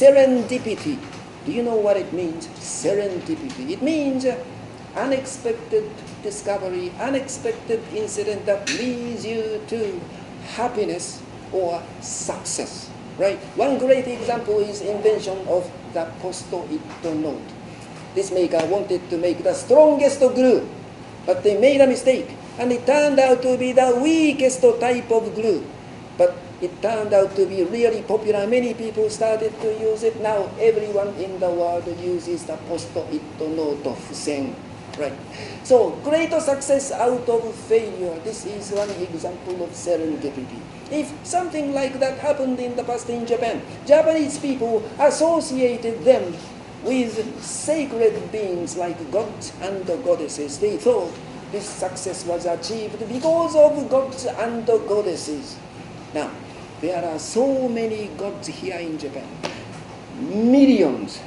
serendipity. Do you know what it means? Serendipity. It means unexpected discovery, unexpected incident that leads you to happiness or success. Right? One great example is invention of the post-it note. This maker wanted to make the strongest glue, but they made a mistake, and it turned out to be the weakest type of glue. But it turned out to be really popular. Many people started to use it. Now everyone in the world uses the post-it note of Fusen. Right. So great success out of failure. This is one example of serendipity. If something like that happened in the past in Japan, Japanese people associated them with sacred beings like gods and goddesses. They thought this success was achieved because of gods and goddesses. Now, there are so many gods here in Japan. Millions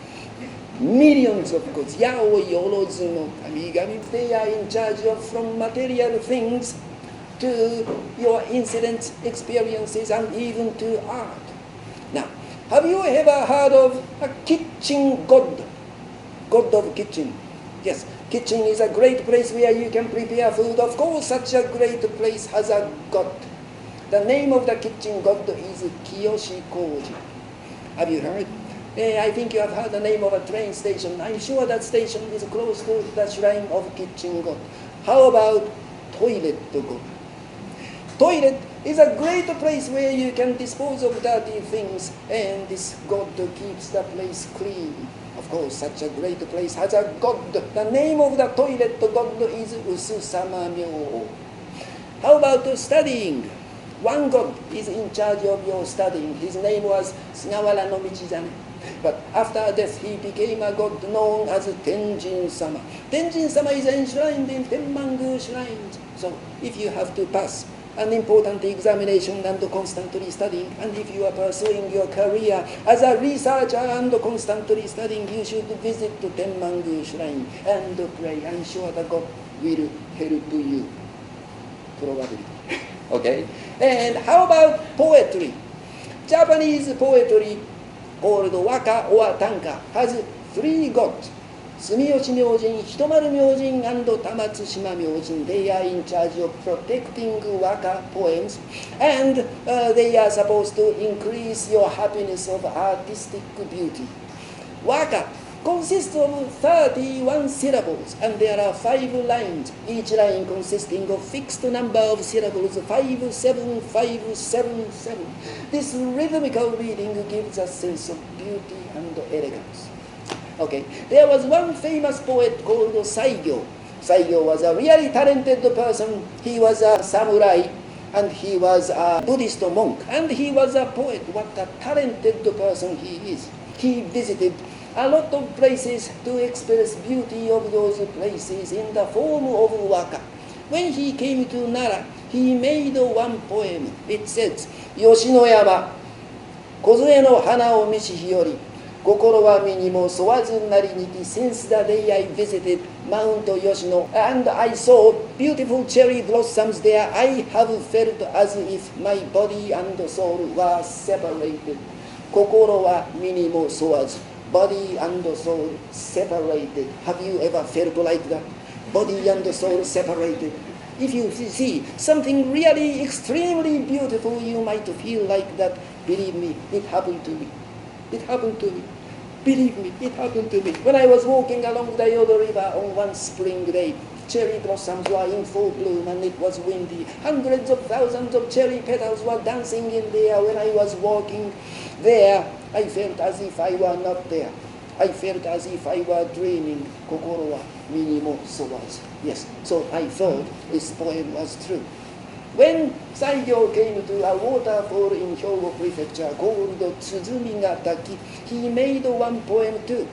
of gods. Yao, Yorozuno, Kamigami. They are in charge of from material things to your incidents, experiences, and even to art. Now, have you ever heard of a kitchen god? God of kitchen. Yes, kitchen is a great place where you can prepare food. Of course, such a great place has a god. The name of the kitchen god is Kiyoshi Koji. Have you heard? I think you have heard the name of a train station. I'm sure that station is close to the shrine of kitchen god. How about toilet god? Toilet is a great place where you can dispose of dirty things, and this god keeps the place clean. Of course, such a great place has a god. The name of the toilet god is Ususama Myo. How about studying? One god is in charge of your studying. His name was Sugawara no Michizane. But after death, he became a god known as Tenjin-sama. Tenjin-sama is enshrined in Tenmangu shrines. So if you have to pass an important examination and constantly studying, and if you are pursuing your career as a researcher and constantly studying, you should visit the Tenmangu shrine and pray. I'm sure the God will help you. Probably. Okay? And how about poetry? Japanese poetry called waka or tanka has three gods. Sumiyoshi Myojin, Hitomaru Myojin, and Tamatsushima Myojin. They are in charge of protecting waka poems, and they are supposed to increase your happiness of artistic beauty. Waka consists of 31 syllables, and there are 5 lines, each line consisting of fixed number of syllables, 5, 7, 5, 7, 7. This rhythmical reading gives a sense of beauty and elegance. Okay, there was one famous poet called Saigyo. Saigyo was a really talented person. He was a samurai, and he was a Buddhist monk, and he was a poet. What a talented person he is. He visited a lot of places to express beauty of those places in the form of waka. When he came to Nara, he made one poem. It says, Yoshinoyama, kozue no hana o mishi hiyori, kokoro wa mi ni mo sowazu nari niki. Since the day I visited Mount Yoshino and I saw beautiful cherry blossoms there, I have felt as if my body and soul were separated. Kokoro wa mi ni mo sowazu. Body and soul separated. Have you ever felt like that? Body and soul separated. If you see something really extremely beautiful, you might feel like that. Believe me, it happened to me. It happened to me. Believe me, it happened to me. When I was walking along the Yodo River on one spring day, cherry blossoms were in full bloom and it was windy. Hundreds of thousands of cherry petals were dancing in the air. When I was walking there, I felt as if I were not there. I felt as if I were dreaming. Kokoro wa mi ni mo sowazu. Yes, so I thought this poem was true. When Saigyo came to a waterfall in Hyogo Prefecture called Tsuzumigataki, he made one poem too.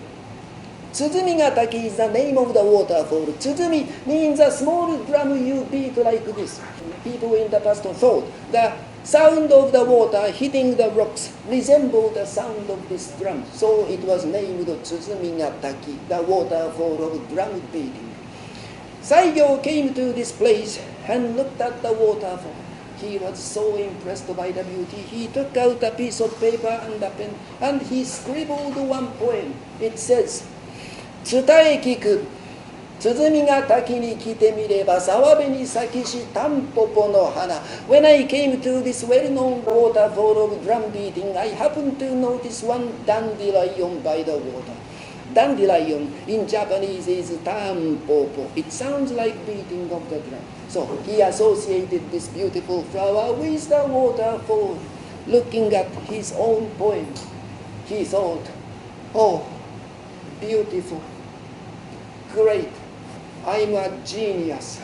Tsuzumigataki is the name of the waterfall. Tsuzumi means a small drum you beat like this. People in the past thought the sound of the water hitting the rocks resembled the sound of this drum. So it was named Tsuzumigataki, the waterfall of drum beating. Saigyo came to this place and looked at the waterfall. he was so impressed by the beauty. He took out a piece of paper and a pen, and he scribbled one poem. It says, 伝え聞く鼓が滝に来てみれば沢辺に咲きしタンポポの花 When I came to this well-known waterfall of drum beating, I happened to notice one dandelion by the water. Dandelion in Japanese is tampopo. It sounds like beating of the drum. So he associated this beautiful flower with the waterfall. Looking at his own poem, he thought, oh, beautiful, great, I'm a genius.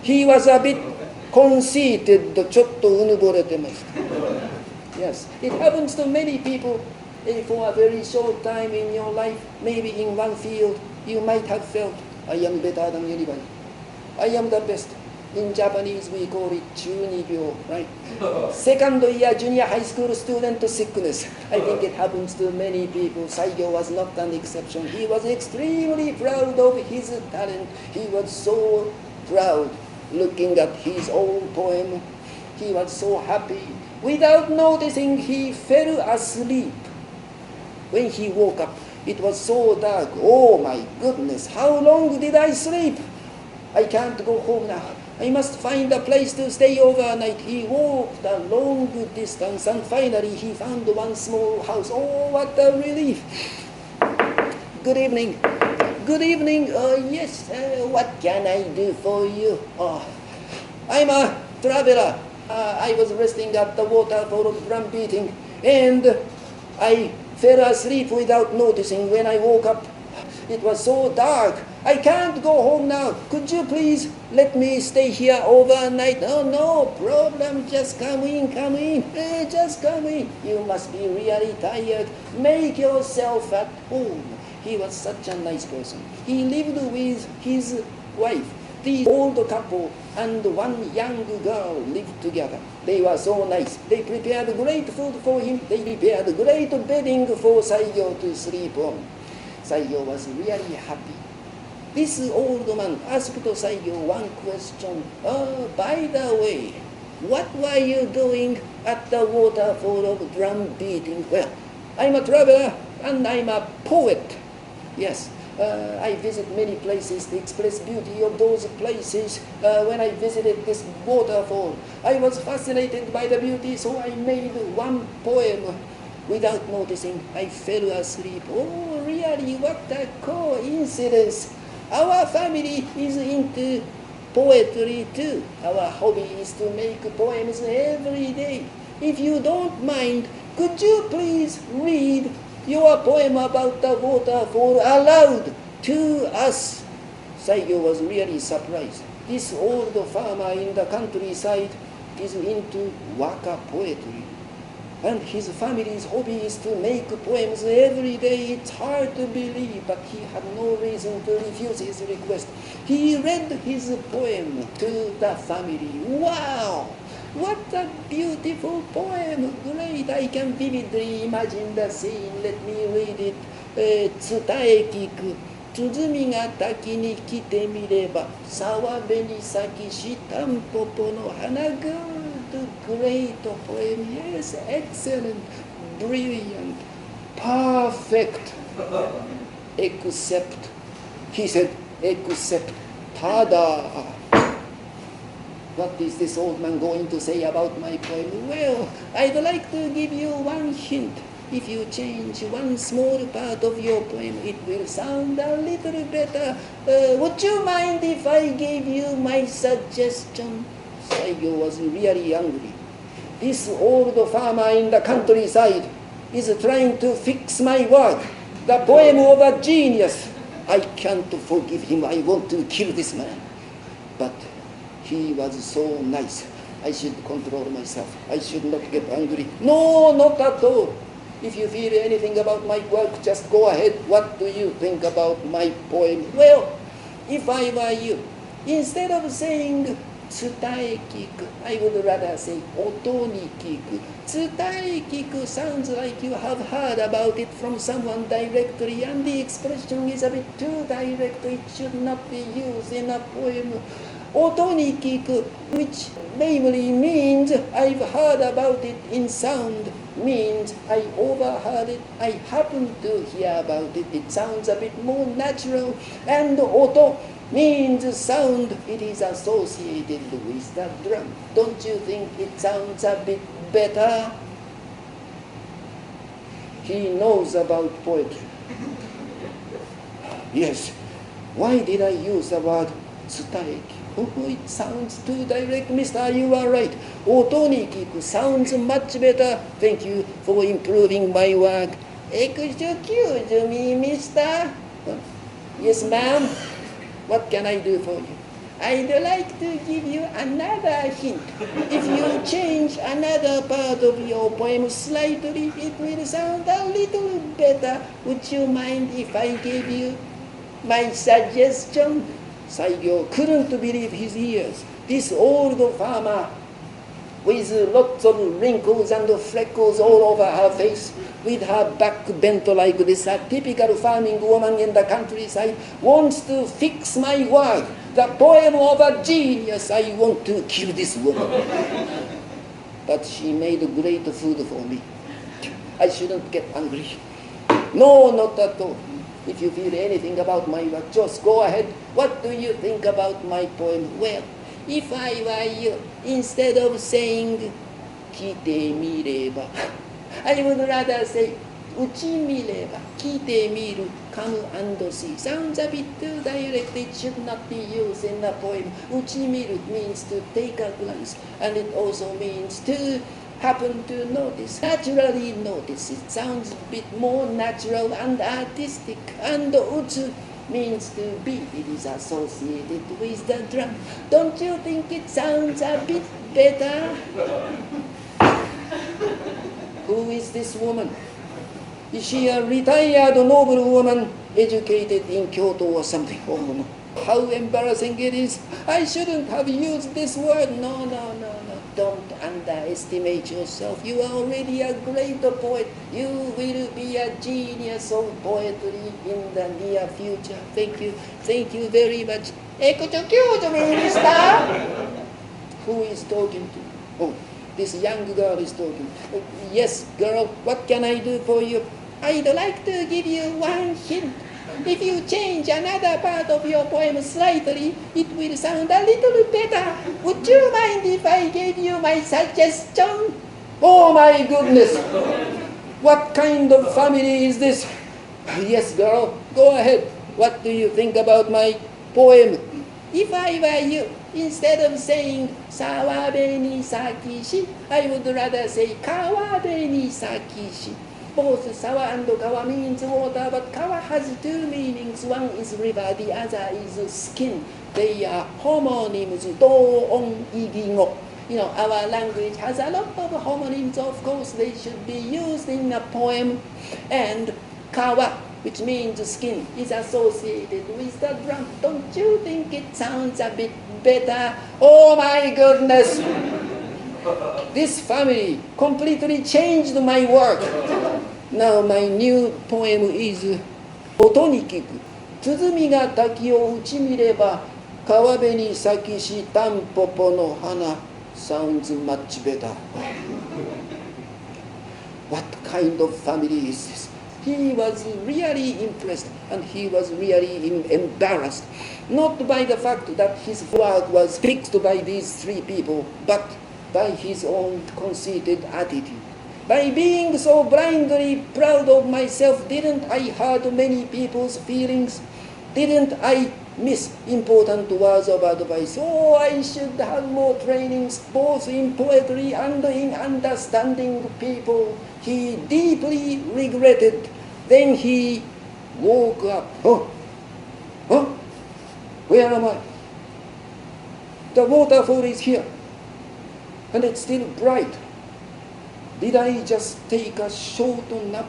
He was a bit conceited, ちょっとうぬぼれてました。Yes, it happens to many people. For a very short time in your life, maybe in one field, you might have felt, I am better than anybody. I am the best. In Japanese, we call it 中二病, right? Second year junior high school student sickness. I think it happens to many people. Saigyo was not an exception. He was extremely proud of his talent. He was so proud looking at his own poem. He was so happy. Without noticing, he fell asleep. When he woke up, it was so dark. Oh my goodness, how long did I sleep? I can't go home now. I must find a place to stay overnight. He walked a long distance and finally he found one small house. Oh, what a relief. Good evening. Good evening. Yes, what can I do for you? I'm a traveler. I was resting at the waterfall of drum beating and I fell asleep without noticing. When I woke up, it was so dark. I can't go home now. Could you please let me stay here overnight? Oh, no problem. Just come in, come in. Just come in. You must be really tired. Make yourself at home. He was such a nice person. He lived with his wife. The old couple and one young girl lived together. They were so nice. They prepared great food for him. They prepared great bedding for Saigyo to sleep on. Saigyo was really happy. This old man asked Saigyo one question. By the way, what were you doing at the waterfall of drum beating? Well, I'm a traveler and I'm a poet. Yes. I visit many places to express beauty of those places. When I visited this waterfall, I was fascinated by the beauty, so I made one poem. Without noticing, I fell asleep. Oh, really? What a coincidence. Our family is into poetry too. Our hobby is to make poems every day. If you don't mind, could you please read your poem about the waterfall aloud to us? Saigyo was really surprised. This old farmer in the countryside is into waka poetry. And his family's hobby is to make poems every day. It's hard to believe, but he had no reason to refuse his request. He read his poem to the family. Wow! What a beautiful poem! Great! I can vividly imagine the scene. Let me read it. 伝え聞く鼓が滝に来てみれば沢辺に咲きしタンポポの花 Good, great poem. Yes, excellent, brilliant, perfect. Except, he said, except tada. What is this old man going to say about my poem? Well, I'd like to give you one hint. If you change one small part of your poem, it will sound a little better. Would you mind if I gave you my suggestion? Saigyo was really angry. This old farmer in the countryside is trying to fix my work, the poem of a genius. I can't forgive him. I want to kill this man. But he was so nice. I should control myself. I should not get angry. No, not at all. If you feel anything about my work, just go ahead. What do you think about my poem? Well, if I were you, instead of saying 伝え聞く, I would rather say 音に聞く. 伝え聞く sounds like you have heard about it from someone directly, and the expression is a bit too direct. It should not be used in a poem. 音に聞く which namely means I've heard about it in sound, means I overheard it, I happen to hear about it, it sounds a bit more natural, and 音 means sound, it is associated with the drum. Don't you think it sounds a bit better? He knows about poetry. Yes. Why did I use the word 伝えき? Oh, it sounds too direct, mister. You are right. 音に聞く sounds much better. Thank you for improving my work. Excuse me, mister. Yes, ma'am. What can I do for you? I'd like to give you another hint. If you change another part of your poem slightly, it will sound a little better. Would you mind if I gave you my suggestion? Saigyo couldn't believe his ears. This old farmer, with lots of wrinkles and freckles all over her face, with her back bent like this, a typical farming woman in the countryside, wants to fix my work. The poem of a genius. I want to kill this woman. But she made great food for me. I shouldn't get angry. No, not at all. If you feel anything about my work, just go ahead. What do you think about my poem? Well, if I were you, instead of saying 聞いてみれば I would rather say 打ち見れば聞いてみる come and see. Sounds a bit too direct. It should not be used in a poem. 打ち見る means to take a glance, and it also means to happen to notice, naturally notice. It sounds a bit more natural and artistic. And 打つ means to be. It is associated with the drum. Don't you think it sounds a bit better? Who is this woman? Is she a retired noble woman, educated in Kyoto or something? Oh no. How embarrassing it is. I shouldn't have used this word. No. Don't underestimate yourself. You are already a great poet. You will be a genius of poetry in the near future. Thank you. Thank you very much. Excuse me, mister. Who is talking to you? Oh, this young girl is talking. Yes, girl, what can I do for you? I'd like to give you one hint. If you change another part of your poem slightly, it will sound a little better. Would you mind if I gave you my suggestion? Oh my goodness! What kind of family is this? Yes, girl, go ahead. What do you think about my poem? If I were you, instead of saying 沢辺に咲きし, I would rather say 川辺に咲きし. Both sawa and kawa means water, but kawa has two meanings. One is river, the other is skin. They are homonyms, do, on, igingo. You know, our language has a lot of homonyms, of course. They should be used in a poem. And kawa, which means skin, is associated with the drum. Don't you think it sounds a bit better? Oh my goodness! This family completely changed my work. Now my new poem is 音に聞く鼓が滝を打ち見れば川辺に咲きしタンポポの花 sounds much better. What kind of family is this? He was really impressed and he was really embarrassed, not by the fact that his work was fixed by these three people, but by his own conceited attitude. By being so blindly proud of myself, didn't I hurt many people's feelings? Didn't I miss important words of advice? Oh, I should have more trainings, both in poetry and in understanding people. He deeply regretted. Then he woke up. Oh, where am I? The waterfall is here. And it's still bright. Did I just take a short nap?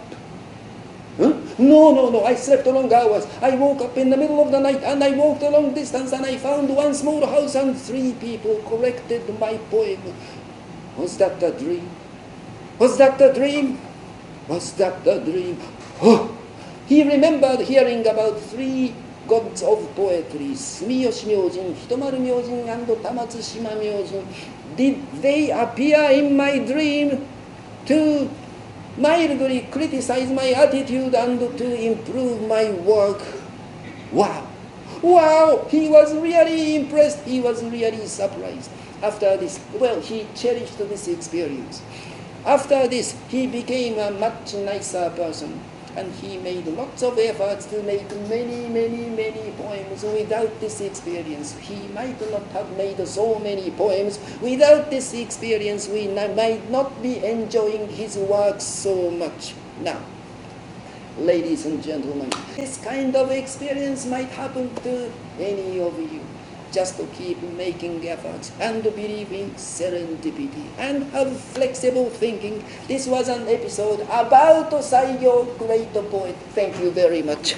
Huh? No, I slept long hours. I woke up in the middle of the night and I walked a long distance and I found one small house and three people corrected my poem. Was that a dream? Was that a dream? Was that a dream? Oh, he remembered hearing about three gods of poetry, 住吉明神、人丸明神 and 玉津島明神, did they appear in my dream to mildly criticize my attitude and to improve my work? Wow! Wow! He was really impressed. He was really surprised. After this, well, he cherished this experience. After this, he became a much nicer person. And he made lots of efforts to make many poems without this experience. He might not have made so many poems. Without this experience, we might not be enjoying his work so much. Now, ladies and gentlemen, this kind of experience might happen to any of you. Just to keep making efforts and believe in serendipity and have flexible thinking. This was an episode about Saigyo, great poet. Thank you very much.